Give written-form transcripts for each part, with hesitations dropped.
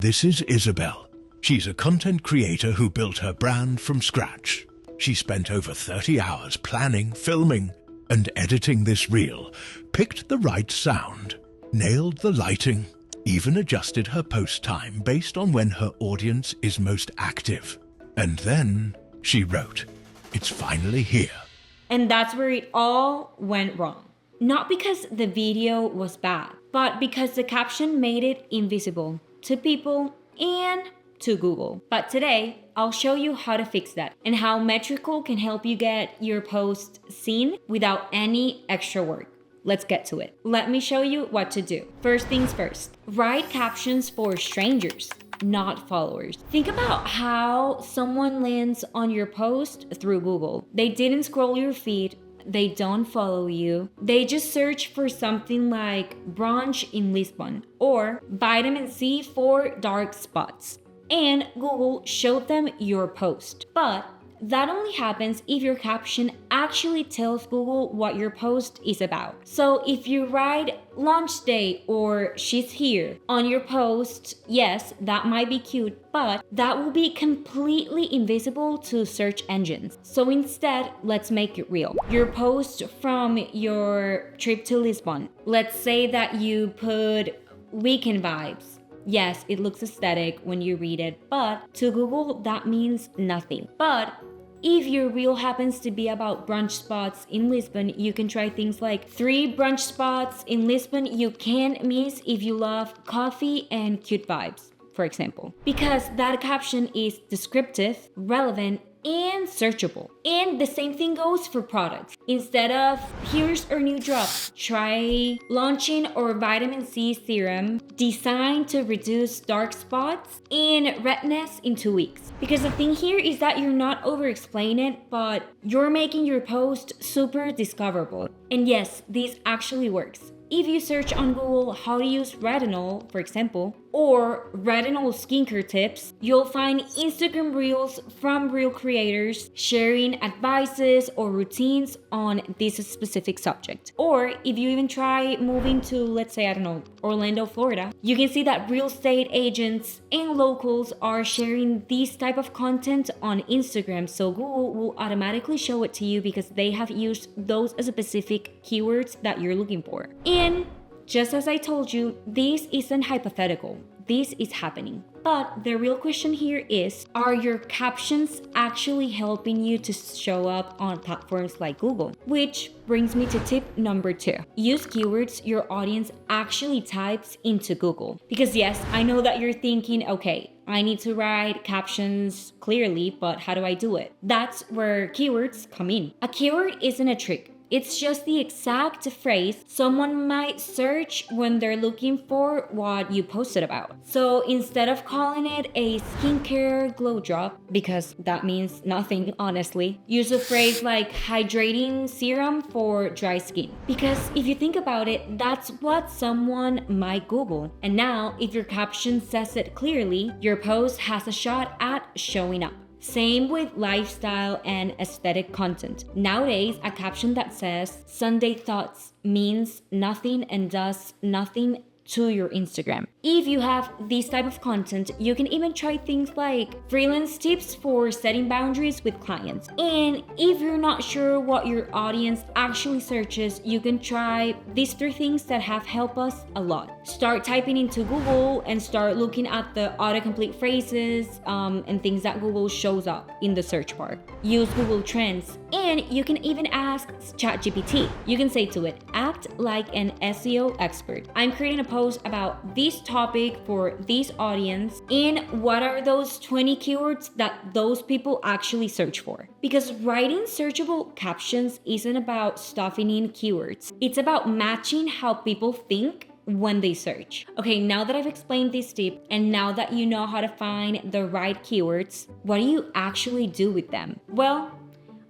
This is Isabel. She's a content creator who built her brand from scratch. She spent over 30 hours planning, filming, and editing this reel, picked the right sound, nailed the lighting, even adjusted her post time based on when her audience is most active. And then she wrote, "It's finally here." And that's where it all went wrong. Not because the video was bad, but because the caption made it invisible to people and to Google. But today, I'll show you how to fix that and how Metrical can help you get your post seen without any extra work. Let's get to it. Let me show you what to do. First things first, write captions for strangers, not followers. Think about how someone lands on your post through Google. They didn't scroll your feed. They don't follow you. They just search for something like brunch in Lisbon or vitamin C for dark spots. And Google showed them your post. But that only happens if your caption actually tells Google what your post is about. So if you write launch day or she's here on your post, yes, that might be cute, but that will be completely invisible to search engines. So instead, let's make it real. Your post from your trip to Lisbon. Let's say that you put weekend vibes. Yes, it looks aesthetic when you read it, but to Google, that means nothing. But if your reel happens to be about brunch spots in Lisbon, you can try things like 3 brunch spots in Lisbon you can't miss if you love coffee and cute vibes, for example. Because that caption is descriptive, relevant, and searchable. And the same thing goes for products. Instead of here's our new drop, try launching our vitamin C serum designed to reduce dark spots and redness in 2 weeks. Because the thing here is that you're not over-explaining it, but you're making your post super discoverable. And yes, this actually works. If you search on Google how to use retinol, for example, or retinol skincare tips, you'll find Instagram reels from real creators sharing advices or routines on this specific subject. Or if you even try moving to, let's say, I don't know, Orlando, Florida, you can see that real estate agents and locals are sharing this type of content on Instagram. So Google will automatically show it to you because they have used those specific keywords that you're looking for. And just as I told you, this isn't hypothetical. This is happening. But the real question here is, are your captions actually helping you to show up on platforms like Google? Which brings me to tip number 2. Use keywords your audience actually types into Google. Because yes, I know that you're thinking, okay, I need to write captions clearly, but how do I do it? That's where keywords come in. A keyword isn't a trick. It's just the exact phrase someone might search when they're looking for what you posted about. So instead of calling it a skincare glow drop, because that means nothing, honestly, use a phrase like hydrating serum for dry skin. Because if you think about it, that's what someone might Google. And now, if your caption says it clearly, your post has a shot at showing up. Same with lifestyle and aesthetic content. Nowadays, a caption that says Sunday thoughts means nothing and does nothing to your Instagram. If you have this type of content, you can even try things like freelance tips for setting boundaries with clients. And if you're not sure what your audience actually searches, you can try these 3 things that have helped us a lot. Start typing into Google and start looking at the autocomplete phrases and things that Google shows up in the search bar. Use Google Trends, and you can even ask ChatGPT. You can say to it, act like an SEO expert. I'm creating a post about this topic for this audience, and what are those 20 keywords that those people actually search for? Because writing searchable captions isn't about stuffing in keywords. It's about matching how people think when they search. Okay, now that I've explained this tip and now that you know how to find the right keywords, what do you actually do with them? Well,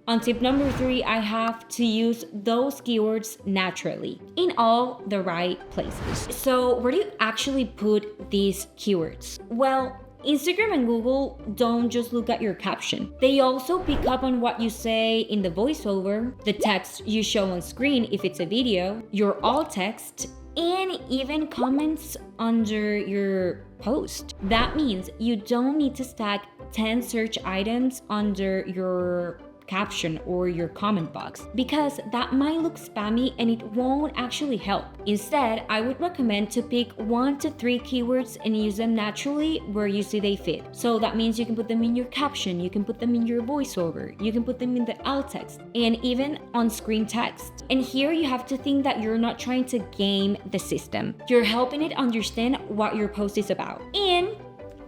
on tip number 3, I have to use those keywords naturally in all the right places. So where do you actually put these keywords? Well, Instagram and Google don't just look at your caption. They also pick up on what you say in the voiceover, the text you show on screen if it's a video, your alt text, and even comments under your post. That means you don't need to stack 10 search items under your caption or your comment box, because that might look spammy and it won't actually help. Instead, I would recommend to pick 1 to 3 keywords and use them naturally where you see they fit. So that means you can put them in your caption, you can put them in your voiceover, you can put them in the alt text, and even on screen text. And here you have to think that you're not trying to game the system. You're helping it understand what your post is about. And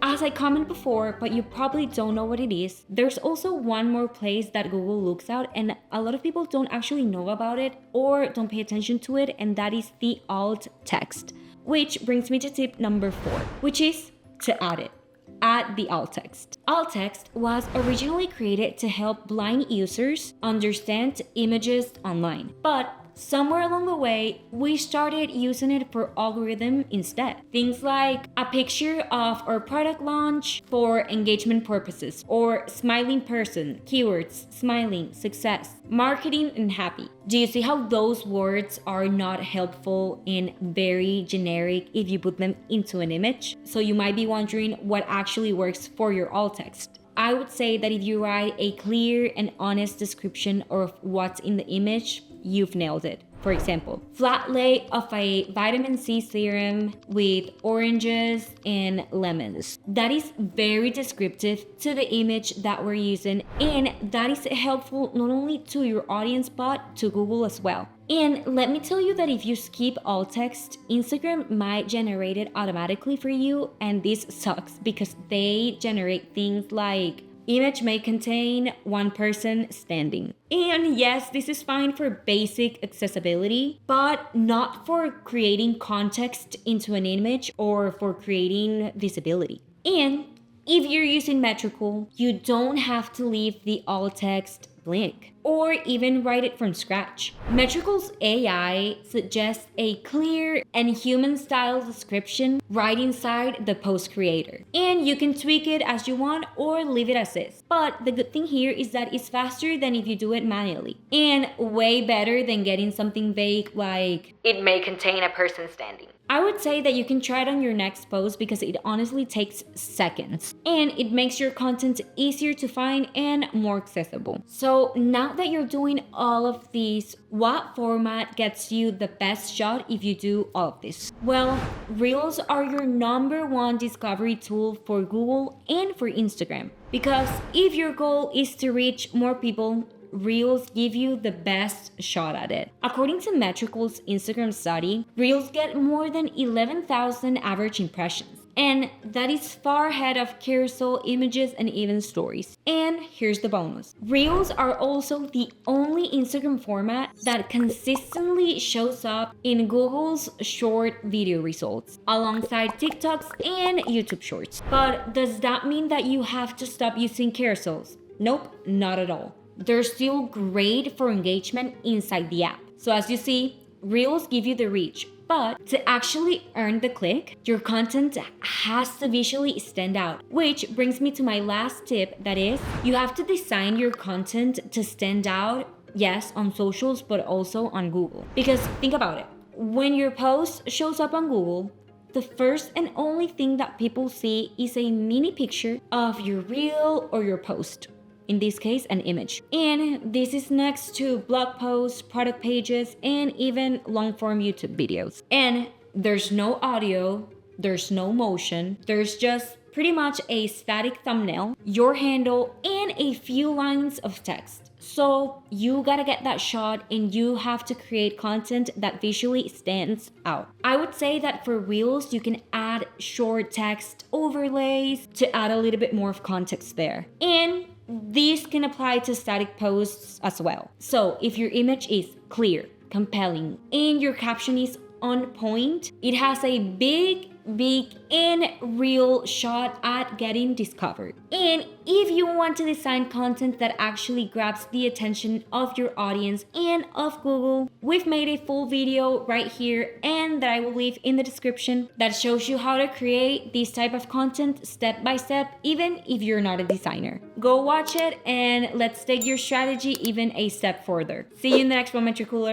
as I commented before, but you probably don't know what it is, there's also one more place that Google looks at, and a lot of people don't actually know about it or don't pay attention to it, and that is the alt text. Which brings me to tip number 4, which is to add it. Add the alt text. Alt text was originally created to help blind users understand images online, but somewhere along the way, we started using it for algorithm instead. Things like a picture of our product launch for engagement purposes, or smiling person, keywords, smiling, success, marketing, and happy. Do you see how those words are not helpful and very generic if you put them into an image? So you might be wondering what actually works for your alt text. I would say that if you write a clear and honest description of what's in the image, you've nailed it. For example, flat lay of a vitamin C serum with oranges and lemons. That is very descriptive to the image that we're using, and that is helpful not only to your audience but to Google as well. And let me tell you that if you skip alt text, Instagram might generate it automatically for you, and this sucks because they generate things like image may contain one person standing. And yes, this is fine for basic accessibility, but not for creating context into an image or for creating visibility. And if you're using Metricool, you don't have to leave the alt text blank or even write it from scratch. Metricool's AI suggests a clear and human-style description right inside the post creator. And you can tweak it as you want or leave it as is. But the good thing here is that it's faster than if you do it manually, and way better than getting something vague like, "It may contain a person standing." I would say that you can try it on your next post because it honestly takes seconds and it makes your content easier to find and more accessible. So now that you're doing all of these, what format gets you the best shot if you do all of this? Well, Reels are your #1 discovery tool for Google and for Instagram, because if your goal is to reach more people, Reels give you the best shot at it. According to Metricool's Instagram study, Reels get more than 11,000 average impressions. And that is far ahead of carousel images and even stories. And here's the bonus. Reels are also the only Instagram format that consistently shows up in Google's short video results, alongside TikToks and YouTube Shorts. But does that mean that you have to stop using carousels? Nope, not at all. They're still great for engagement inside the app. So as you see, Reels give you the reach, but to actually earn the click, your content has to visually stand out. Which brings me to my last tip, that is, you have to design your content to stand out, yes, on socials, but also on Google. Because think about it, when your post shows up on Google, the first and only thing that people see is a mini picture of your reel or your post. In this case, an image. And this is next to blog posts, product pages, and even long-form YouTube videos. And there's no audio, there's no motion, there's just pretty much a static thumbnail, your handle, and a few lines of text. So you gotta get that shot, and you have to create content that visually stands out. I would say that for Reels, you can add short text overlays to add a little bit more of context there. And these can apply to static posts as well. So if your image is clear, compelling, and your caption is on point, it has a big and real shot at getting discovered. And if you want to design content that actually grabs the attention of your audience and of Google, we've made a full video right here and that I will leave in the description that shows you how to create this type of content step by step, even if you're not a designer. Go watch it and let's take your strategy even a step further. See you in the next one, Metricooler.